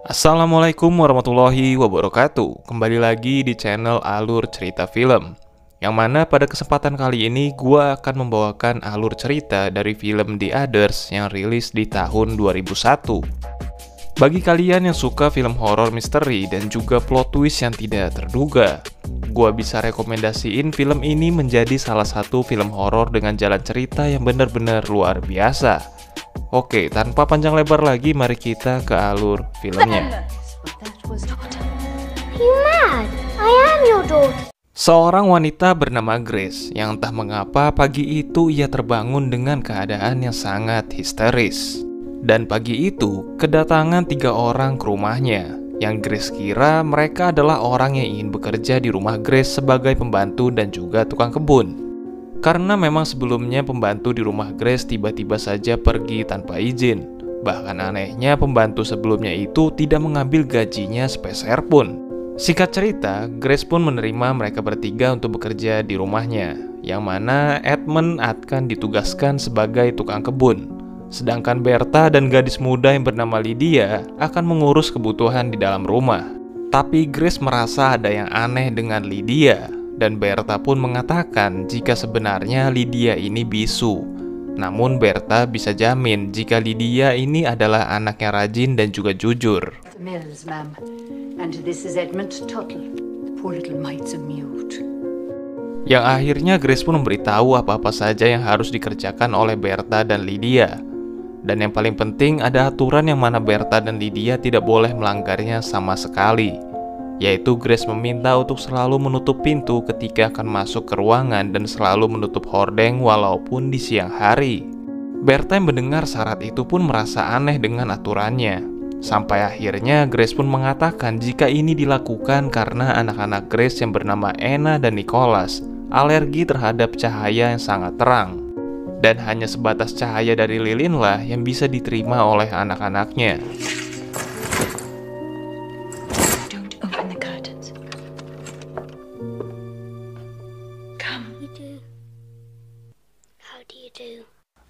Assalamualaikum warahmatullahi wabarakatuh. Kembali lagi di channel Alur Cerita Film, yang mana pada kesempatan kali ini gua akan membawakan alur cerita dari film The Others yang rilis di tahun 2001. Bagi kalian yang suka film horor misteri dan juga plot twist yang tidak terduga, gua bisa rekomendasiin film ini menjadi salah satu film horor dengan jalan cerita yang benar-benar luar biasa. Oke, tanpa panjang lebar lagi, mari kita ke alur filmnya. Seorang wanita bernama Grace yang entah mengapa pagi itu ia terbangun dengan keadaan yang sangat histeris. Dan pagi itu kedatangan 3 orang ke rumahnya, yang Grace kira mereka adalah orang yang ingin bekerja di rumah Grace sebagai pembantu dan juga tukang kebun. Karena memang sebelumnya pembantu di rumah Grace tiba-tiba saja pergi tanpa izin. Bahkan anehnya pembantu sebelumnya itu tidak mengambil gajinya sepeser pun. Singkat cerita, Grace pun menerima mereka bertiga untuk bekerja di rumahnya, yang mana Edmund akan ditugaskan sebagai tukang kebun. Sedangkan Bertha dan gadis muda yang bernama Lydia akan mengurus kebutuhan di dalam rumah. Tapi Grace merasa ada yang aneh dengan Lydia. Dan Bertha pun mengatakan jika sebenarnya Lydia ini bisu. Namun Bertha bisa jamin jika Lydia ini adalah anak yang rajin dan juga jujur. Yang akhirnya Grace pun memberitahu apa-apa saja yang harus dikerjakan oleh Bertha dan Lydia. Dan yang paling penting ada aturan yang mana Bertha dan Lydia tidak boleh melanggarnya sama sekali, yaitu Grace meminta untuk selalu menutup pintu ketika akan masuk ke ruangan dan selalu menutup hordeng walaupun di siang hari. Bertha yang mendengar syarat itu pun merasa aneh dengan aturannya. Sampai akhirnya Grace pun mengatakan jika ini dilakukan karena anak-anak Grace yang bernama Anna dan Nicholas alergi terhadap cahaya yang sangat terang. Dan hanya sebatas cahaya dari lilinlah yang bisa diterima oleh anak-anaknya.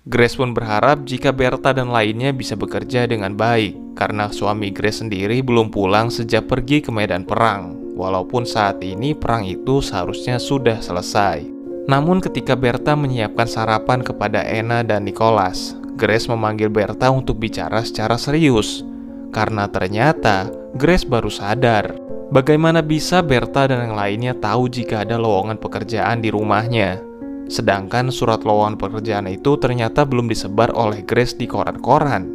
Grace pun berharap jika Bertha dan lainnya bisa bekerja dengan baik, karena suami Grace sendiri belum pulang sejak pergi ke medan perang, walaupun saat ini perang itu seharusnya sudah selesai. Namun ketika Bertha menyiapkan sarapan kepada Anna dan Nicholas, Grace memanggil Bertha untuk bicara secara serius, karena ternyata Grace baru sadar bagaimana bisa Bertha dan yang lainnya tahu jika ada lowongan pekerjaan di rumahnya. Sedangkan surat lowongan pekerjaan itu ternyata belum disebar oleh Grace di koran-koran.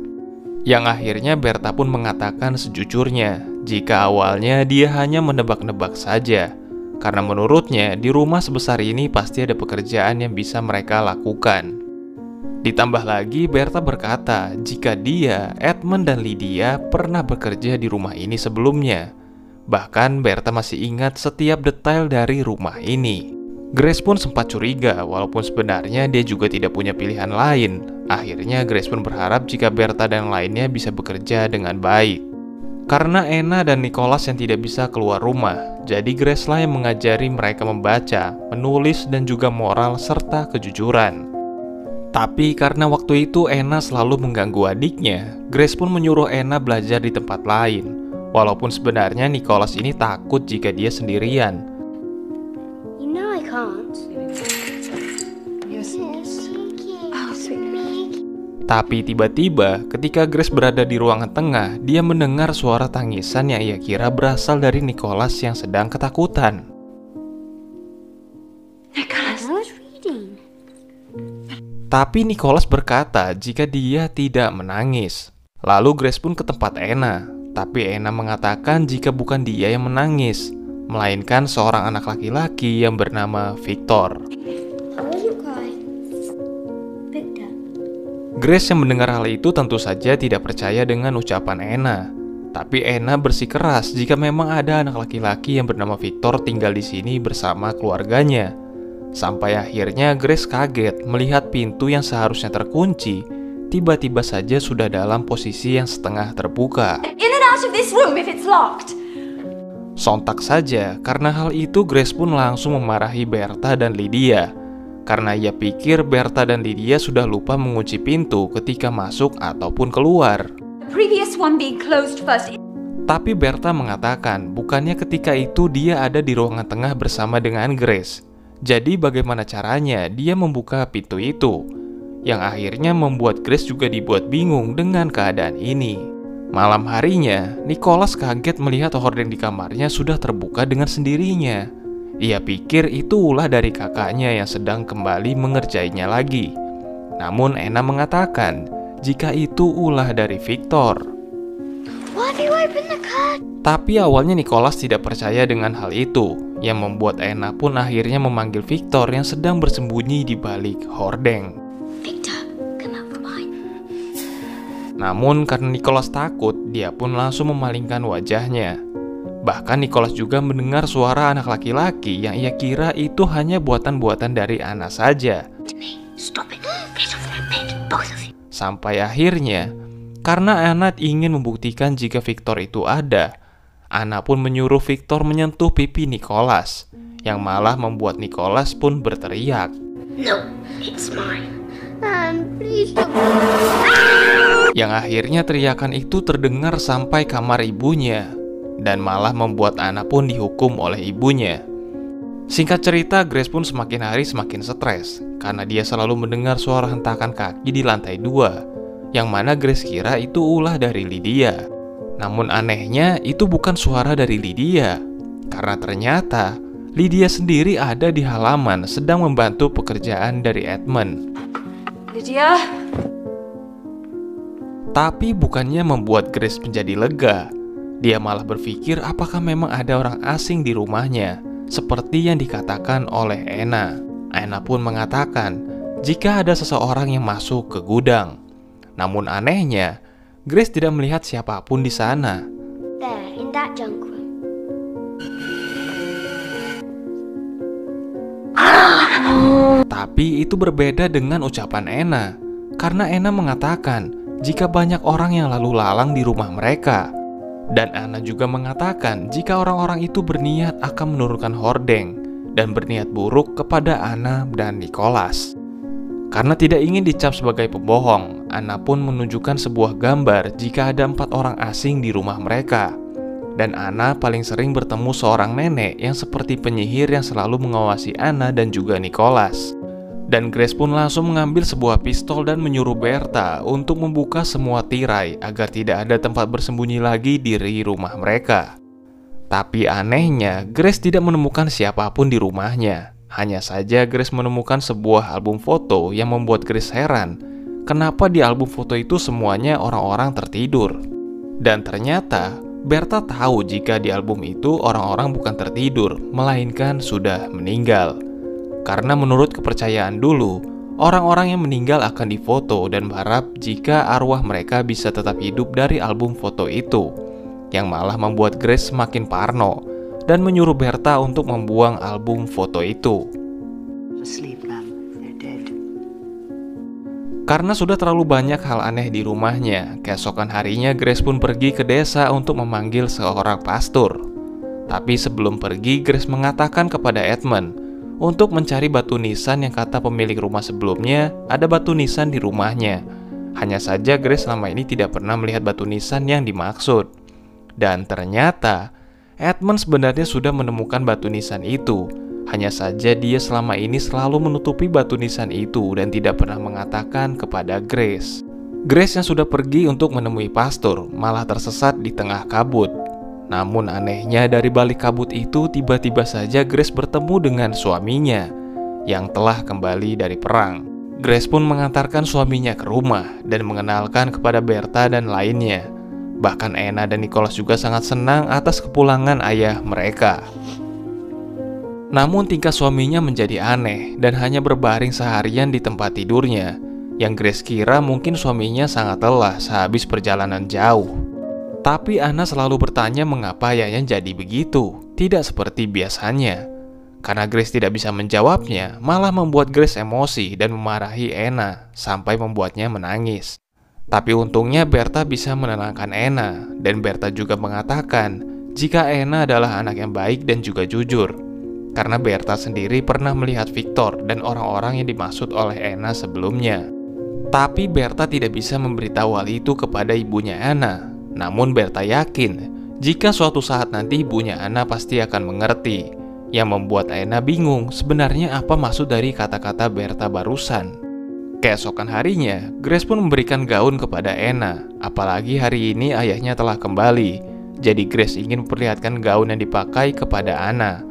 Yang akhirnya Bertha pun mengatakan sejujurnya jika awalnya dia hanya menebak-nebak saja, karena menurutnya di rumah sebesar ini pasti ada pekerjaan yang bisa mereka lakukan. Ditambah lagi Bertha berkata jika dia, Edmund dan Lydia pernah bekerja di rumah ini sebelumnya. Bahkan Bertha masih ingat setiap detail dari rumah ini. Grace pun sempat curiga walaupun sebenarnya dia juga tidak punya pilihan lain. Akhirnya Grace pun berharap jika Bertha dan lainnya bisa bekerja dengan baik. Karena Anna dan Nicholas yang tidak bisa keluar rumah, jadi Grace lah yang mengajari mereka membaca, menulis dan juga moral serta kejujuran. Tapi karena waktu itu Anna selalu mengganggu adiknya, Grace pun menyuruh Anna belajar di tempat lain. Walaupun sebenarnya Nicholas ini takut jika dia sendirian. Tapi tiba-tiba ketika Grace berada di ruangan tengah, dia mendengar suara tangisan yang ia kira berasal dari Nicholas yang sedang ketakutan. Tapi Nicholas berkata jika dia tidak menangis. Lalu Grace pun ke tempat Anna, tapi Anna mengatakan jika bukan dia yang menangis, melainkan seorang anak laki-laki yang bernama Victor. Grace yang mendengar hal itu tentu saja tidak percaya dengan ucapan Anna. Tapi Anna bersikeras jika memang ada anak laki-laki yang bernama Victor tinggal di sini bersama keluarganya. Sampai akhirnya Grace kaget melihat pintu yang seharusnya terkunci tiba-tiba saja sudah dalam posisi yang setengah terbuka. Sontak saja, karena hal itu Grace pun langsung memarahi Bertha dan Lydia. Karena ia pikir Bertha dan Lydia sudah lupa mengunci pintu ketika masuk ataupun keluar. Tapi Berta mengatakan bukannya ketika itu dia ada di ruangan tengah bersama dengan Grace. Jadi bagaimana caranya dia membuka pintu itu? Yang akhirnya membuat Grace juga dibuat bingung dengan keadaan ini. Malam harinya, Nicholas kaget melihat horden di kamarnya sudah terbuka dengan sendirinya. Ia pikir itu ulah dari kakaknya yang sedang kembali mengerjainya lagi. Namun Anna mengatakan jika itu ulah dari Victor. Tapi awalnya Nicholas tidak percaya dengan hal itu, yang membuat Anna pun akhirnya memanggil Victor yang sedang bersembunyi di balik hordeng. Victor, come out from behind. Namun karena Nicholas takut, dia pun langsung memalingkan wajahnya. Bahkan Nicholas juga mendengar suara anak laki-laki yang ia kira itu hanya buatan-buatan dari Anna saja. Stop it. Get off that bed, both of you. Sampai akhirnya, karena Anna ingin membuktikan jika Victor itu ada, Anna pun menyuruh Victor menyentuh pipi Nicholas, yang malah membuat Nicholas pun berteriak. No, it's mine. Please don't. Yang akhirnya teriakan itu terdengar sampai kamar ibunya, dan malah membuat Anna pun dihukum oleh ibunya. Singkat cerita, Grace pun semakin hari semakin stres, karena dia selalu mendengar suara hentakan kaki di lantai 2, yang mana Grace kira itu ulah dari Lydia. Namun anehnya itu bukan suara dari Lydia, karena ternyata Lydia sendiri ada di halaman sedang membantu pekerjaan dari Edmund. Lydia. Tapi bukannya membuat Grace menjadi lega, dia malah berpikir apakah memang ada orang asing di rumahnya, seperti yang dikatakan oleh Anna. Anna pun mengatakan jika ada seseorang yang masuk ke gudang. Namun anehnya, Grace tidak melihat siapapun di sana. There, in that junk room. Tapi itu berbeda dengan ucapan Anna, karena Anna mengatakan jika banyak orang yang lalu lalang di rumah mereka. Dan Anna juga mengatakan jika orang-orang itu berniat akan menurunkan hordeng dan berniat buruk kepada Anna dan Nicholas. Karena tidak ingin dicap sebagai pembohong, Anna pun menunjukkan sebuah gambar jika ada 4 orang asing di rumah mereka. Dan Anna paling sering bertemu seorang nenek yang seperti penyihir yang selalu mengawasi Anna dan juga Nicholas. Dan Grace pun langsung mengambil sebuah pistol dan menyuruh Berta untuk membuka semua tirai agar tidak ada tempat bersembunyi lagi di rumah mereka. Tapi anehnya, Grace tidak menemukan siapapun di rumahnya. Hanya saja Grace menemukan sebuah album foto yang membuat Grace heran. Kenapa di album foto itu semuanya orang-orang tertidur? Dan ternyata Berta tahu jika di album itu orang-orang bukan tertidur, melainkan sudah meninggal. Karena menurut kepercayaan dulu, orang-orang yang meninggal akan difoto dan berharap jika arwah mereka bisa tetap hidup dari album foto itu. Yang malah membuat Grace semakin parno dan menyuruh Berta untuk membuang album foto itu. Karena sudah terlalu banyak hal aneh di rumahnya, keesokan harinya Grace pun pergi ke desa untuk memanggil seorang pastor. Tapi sebelum pergi, Grace mengatakan kepada Edmund untuk mencari batu nisan yang kata pemilik rumah sebelumnya ada batu nisan di rumahnya. Hanya saja Grace selama ini tidak pernah melihat batu nisan yang dimaksud. Dan ternyata Edmund sebenarnya sudah menemukan batu nisan itu. Hanya saja dia selama ini selalu menutupi batu nisan itu dan tidak pernah mengatakan kepada Grace. Grace yang sudah pergi untuk menemui pastor malah tersesat di tengah kabut. Namun anehnya dari balik kabut itu tiba-tiba saja Grace bertemu dengan suaminya yang telah kembali dari perang. Grace pun mengantarkan suaminya ke rumah dan mengenalkan kepada Berta dan lainnya. Bahkan Anna dan Nicholas juga sangat senang atas kepulangan ayah mereka. Namun tingkah suaminya menjadi aneh dan hanya berbaring seharian di tempat tidurnya, yang Grace kira mungkin suaminya sangat lelah sehabis perjalanan jauh. Tapi Anna selalu bertanya mengapa ayahnya jadi begitu, tidak seperti biasanya. Karena Grace tidak bisa menjawabnya, malah membuat Grace emosi dan memarahi Anna sampai membuatnya menangis. Tapi untungnya Berta bisa menenangkan Anna, dan Berta juga mengatakan jika Anna adalah anak yang baik dan juga jujur. Karena Berta sendiri pernah melihat Victor dan orang-orang yang dimaksud oleh Anna sebelumnya. Tapi Berta tidak bisa memberitahu hal itu kepada ibunya Anna. Namun Berta yakin jika suatu saat nanti ibunya Anna pasti akan mengerti. Yang membuat Anna bingung sebenarnya apa maksud dari kata-kata Berta barusan. Keesokan harinya, Grace pun memberikan gaun kepada Anna. Apalagi hari ini ayahnya telah kembali. Jadi Grace ingin memperlihatkan gaun yang dipakai kepada Anna.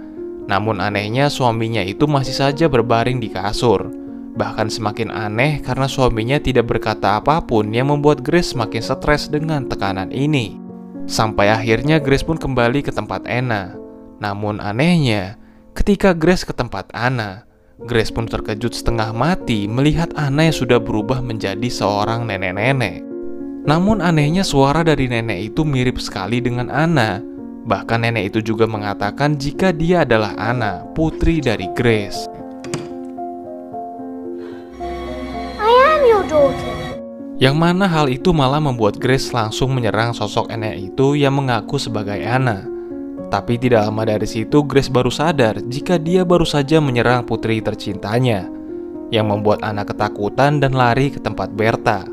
Namun anehnya suaminya itu masih saja berbaring di kasur. Bahkan semakin aneh karena suaminya tidak berkata apapun yang membuat Grace semakin stres dengan tekanan ini. Sampai akhirnya Grace pun kembali ke tempat Anna. Namun anehnya, ketika Grace ke tempat Anna, Grace pun terkejut setengah mati melihat Anna yang sudah berubah menjadi seorang nenek-nenek. Namun anehnya suara dari nenek itu mirip sekali dengan Anna. Bahkan nenek itu juga mengatakan jika dia adalah Anna, putri dari Grace. I am your daughter. Yang mana hal itu malah membuat Grace langsung menyerang sosok nenek itu yang mengaku sebagai Anna. Tapi tidak lama dari situ Grace baru sadar jika dia baru saja menyerang putri tercintanya, yang membuat Anna ketakutan dan lari ke tempat Berta.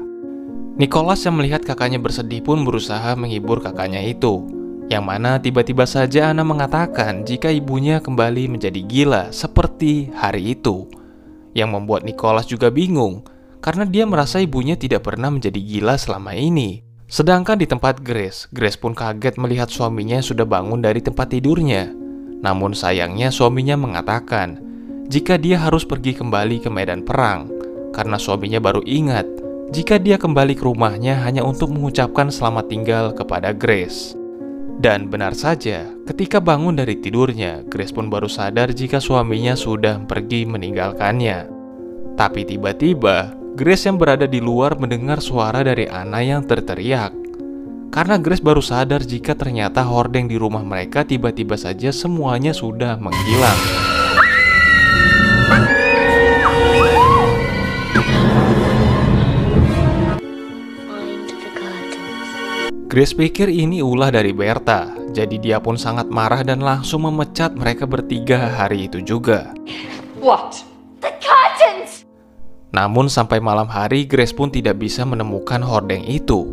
Nicholas yang melihat kakaknya bersedih pun berusaha menghibur kakaknya itu, yang mana tiba-tiba saja Anna mengatakan jika ibunya kembali menjadi gila seperti hari itu, yang membuat Nicholas juga bingung karena dia merasa ibunya tidak pernah menjadi gila selama ini. Sedangkan di tempat Grace pun kaget melihat suaminya sudah bangun dari tempat tidurnya. Namun sayangnya suaminya mengatakan jika dia harus pergi kembali ke medan perang, karena suaminya baru ingat jika dia kembali ke rumahnya hanya untuk mengucapkan selamat tinggal kepada Grace. Dan benar saja, ketika bangun dari tidurnya, Grace pun baru sadar jika suaminya sudah pergi meninggalkannya. Tapi tiba-tiba Grace yang berada di luar mendengar suara dari Anna yang terteriak. Karena Grace baru sadar jika ternyata hordeng di rumah mereka tiba-tiba saja semuanya sudah menghilang. Grace pikir ini ulah dari Berta, jadi dia pun sangat marah dan langsung memecat mereka bertiga hari itu juga. What? The curtains! Namun sampai malam hari Grace pun tidak bisa menemukan hordeng itu.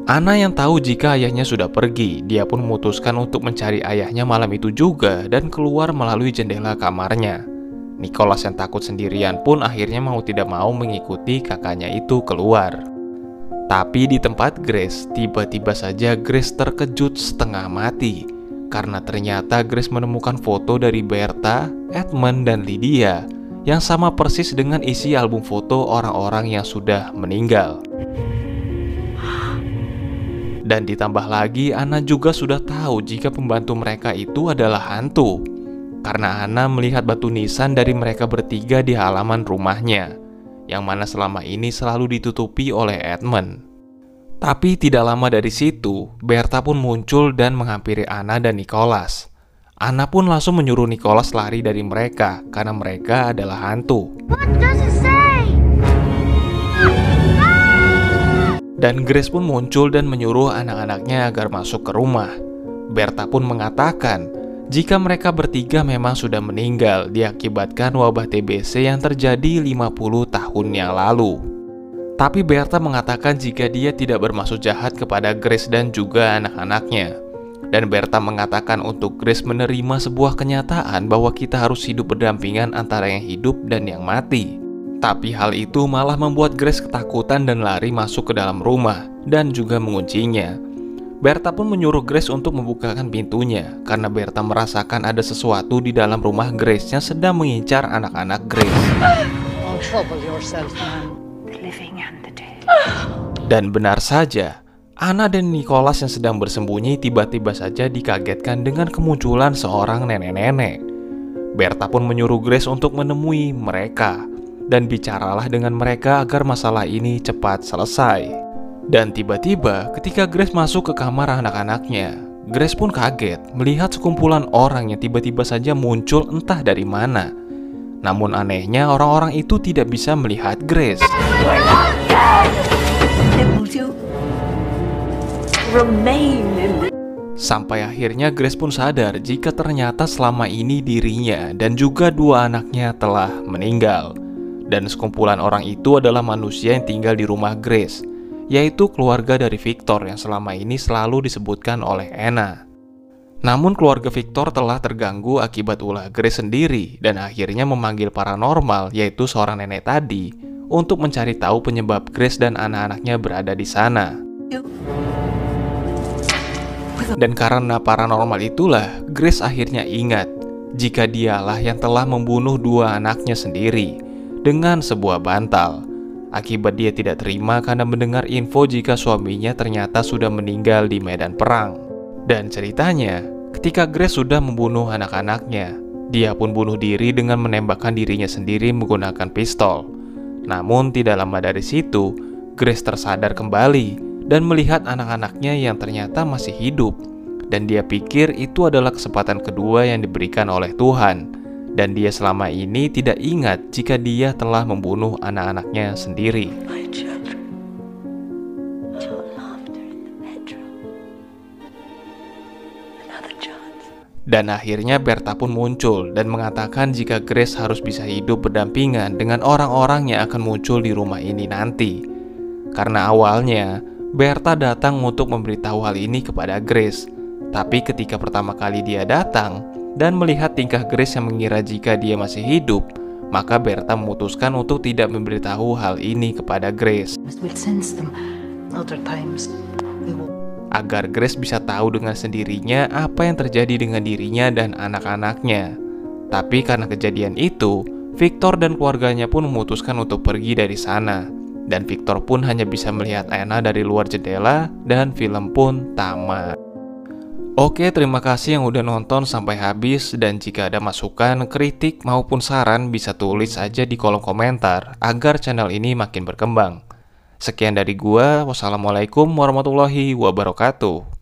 Anna yang tahu jika ayahnya sudah pergi, dia pun memutuskan untuk mencari ayahnya malam itu juga dan keluar melalui jendela kamarnya. Nicholas yang takut sendirian pun akhirnya mau tidak mau mengikuti kakaknya itu keluar. Tapi di tempat Grace, tiba-tiba saja Grace terkejut setengah mati karena ternyata Grace menemukan foto dari Berta, Edmund, dan Lydia yang sama persis dengan isi album foto orang-orang yang sudah meninggal. Dan ditambah lagi Anna juga sudah tahu jika pembantu mereka itu adalah hantu, karena Anna melihat batu nisan dari mereka bertiga di halaman rumahnya, yang mana selama ini selalu ditutupi oleh Edmund. Tapi tidak lama dari situ, Berta pun muncul dan menghampiri Anna dan Nicholas. Anna pun langsung menyuruh Nicholas lari dari mereka karena mereka adalah hantu. What does it say? Dan Grace pun muncul dan menyuruh anak-anaknya agar masuk ke rumah. Berta pun mengatakan jika mereka bertiga memang sudah meninggal diakibatkan wabah TBC yang terjadi 50 tahun yang lalu. Tapi Berta mengatakan jika dia tidak bermaksud jahat kepada Grace dan juga anak-anaknya. Dan Berta mengatakan untuk Grace menerima sebuah kenyataan bahwa kita harus hidup berdampingan antara yang hidup dan yang mati. Tapi hal itu malah membuat Grace ketakutan dan lari masuk ke dalam rumah dan juga menguncinya. Berta pun menyuruh Grace untuk membukakan pintunya karena Berta merasakan ada sesuatu di dalam rumah Grace yang sedang mengincar anak-anak Grace. Don't trouble yourself, man. The living and the dead. Dan benar saja, Anna dan Nicholas yang sedang bersembunyi tiba-tiba saja dikagetkan dengan kemunculan seorang nenek-nenek. Berta pun menyuruh Grace untuk menemui mereka dan bicaralah dengan mereka agar masalah ini cepat selesai. Dan tiba-tiba ketika Grace masuk ke kamar anak-anaknya, Grace pun kaget melihat sekumpulan orang yang tiba-tiba saja muncul entah dari mana. Namun anehnya orang-orang itu tidak bisa melihat Grace. Sampai akhirnya Grace pun sadar jika ternyata selama ini dirinya dan juga dua anaknya telah meninggal. Dan sekumpulan orang itu adalah manusia yang tinggal di rumah Grace, yaitu keluarga dari Victor yang selama ini selalu disebutkan oleh Anna. Namun keluarga Victor telah terganggu akibat ulah Grace sendiri dan akhirnya memanggil paranormal, yaitu seorang nenek tadi, untuk mencari tahu penyebab Grace dan anak-anaknya berada di sana. Dan karena paranormal itulah, Grace akhirnya ingat jika dialah yang telah membunuh 2 anaknya sendiri dengan sebuah bantal. Akibat dia tidak terima karena mendengar info jika suaminya ternyata sudah meninggal di medan perang. Dan ceritanya, ketika Grace sudah membunuh anak-anaknya, dia pun bunuh diri dengan menembakkan dirinya sendiri menggunakan pistol. Namun tidak lama dari situ, Grace tersadar kembali dan melihat anak-anaknya yang ternyata masih hidup. Dan dia pikir itu adalah kesempatan kedua yang diberikan oleh Tuhan. Dan dia selama ini tidak ingat jika dia telah membunuh anak-anaknya sendiri. Dan akhirnya Berta pun muncul dan mengatakan jika Grace harus bisa hidup berdampingan dengan orang-orang yang akan muncul di rumah ini nanti. Karena awalnya Berta datang untuk memberitahu hal ini kepada Grace. Tapi ketika pertama kali dia datang dan melihat tingkah Grace yang mengira jika dia masih hidup, maka Berta memutuskan untuk tidak memberitahu hal ini kepada Grace. Agar Grace bisa tahu dengan sendirinya apa yang terjadi dengan dirinya dan anak-anaknya. Tapi karena kejadian itu, Victor dan keluarganya pun memutuskan untuk pergi dari sana. Dan Victor pun hanya bisa melihat Anna dari luar jendela dan film pun tamat. Oke, terima kasih yang udah nonton sampai habis, dan jika ada masukan, kritik maupun saran bisa tulis aja di kolom komentar agar channel ini makin berkembang. Sekian dari gua, wassalamualaikum warahmatullahi wabarakatuh.